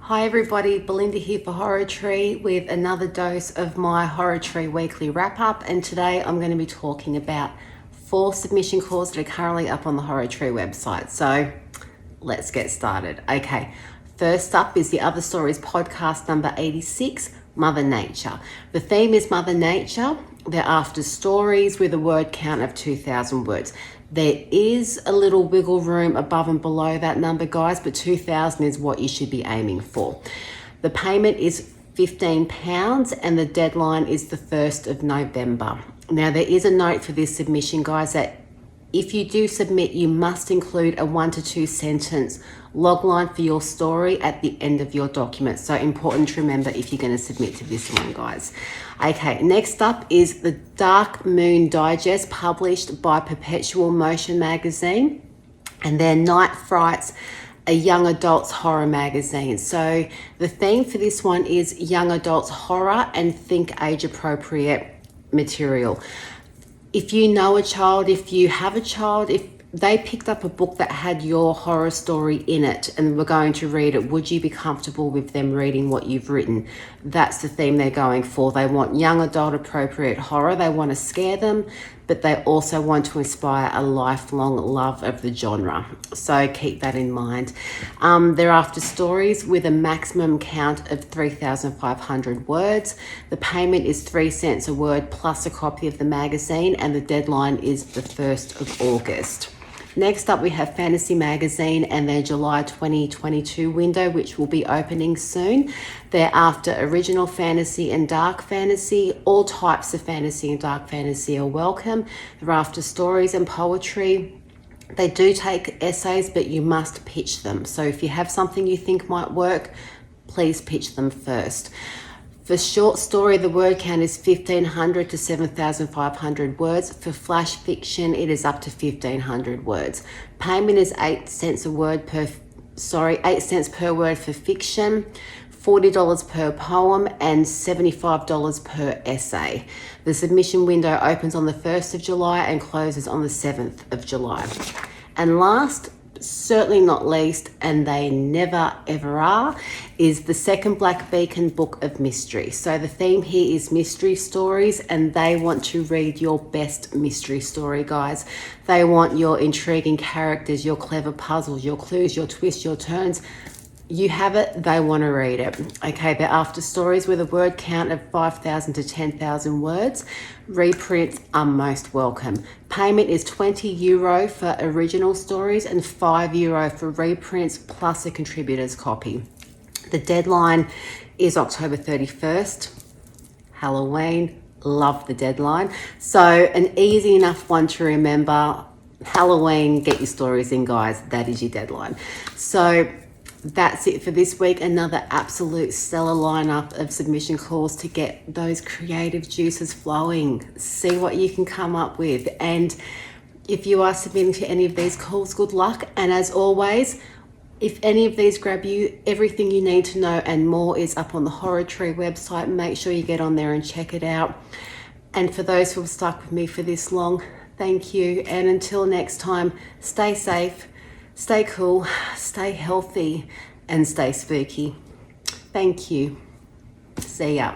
Hi everybody, Belinda here for Horror Tree with another dose of my Horror Tree weekly wrap up, and today I'm going to be talking about 4 submission calls that are currently up on the Horror Tree website. So let's get started. Okay, first up is the Other Stories podcast number 86, Mother Nature. The theme is Mother Nature. They're after stories with a word count of 2,000 words. There is a little wiggle room above and below that number, guys, but 2,000 is what you should be aiming for. The payment is £15 and the deadline is the 1st of November. Now, there is a note for this submission, guys, that if you do submit, you must include a 1 to 2 sentence logline for your story at the end of your document. So important to remember if you're going to submit to this one, guys. Okay, next up is the Dark Moon Digest, published by Perpetual Motion magazine, and their Night Frights, a young adults horror magazine. So the theme for this one is young adults horror and think age appropriate material. If you know a child, if you have a child, if they picked up a book that had your horror story in it and were going to read it, would you be comfortable with them reading what you've written? That's the theme they're going for. They want young adult appropriate horror. They want to scare them, but they also want to inspire a lifelong love of the genre. So keep that in mind. They're after stories with a maximum count of 3,500 words. The payment is 3 cents a word plus a copy of the magazine, and the deadline is the 1st of August. Next up, we have Fantasy Magazine and their July 2022 window, which will be opening soon. They're after original fantasy and dark fantasy. All types of fantasy and dark fantasy are welcome. They're after stories and poetry. They do take essays, but you must pitch them. So if you have something you think might work, please pitch them first. For short story, the word count is 1,500 to 7,500 words. For flash fiction, it is up to 1,500 words. Payment is 8 cents per word for fiction, $40 per poem, and $75 per essay. The submission window opens on the 1st of July and closes on the 7th of July. And last, certainly not least, and they never ever are, is the second Black Beacon book of mystery. So the theme here is mystery stories, and they want to read your best mystery story, guys. They want your intriguing characters, your clever puzzles, your clues, your twists, your turns. You have it, they want to read it. Okay, they're after stories with a word count of 5,000 to 10,000 words. Reprints are most welcome. Payment is €20 for original stories and €5 for reprints plus a contributor's copy. The deadline is October 31st, Halloween. Love the deadline. So an easy enough one to remember. Halloween, get your stories in, guys. That is your deadline. So that's it for this week. Another absolute stellar lineup of submission calls to get those creative juices flowing. See what you can come up with. And if you are submitting to any of these calls, good luck. And as always, if any of these grab you, everything you need to know and more is up on the Horror Tree website. Make sure you get on there and check it out. And for those who have stuck with me for this long, thank you. And until next time, stay safe, stay cool, stay healthy, and stay spooky. Thank you. See ya.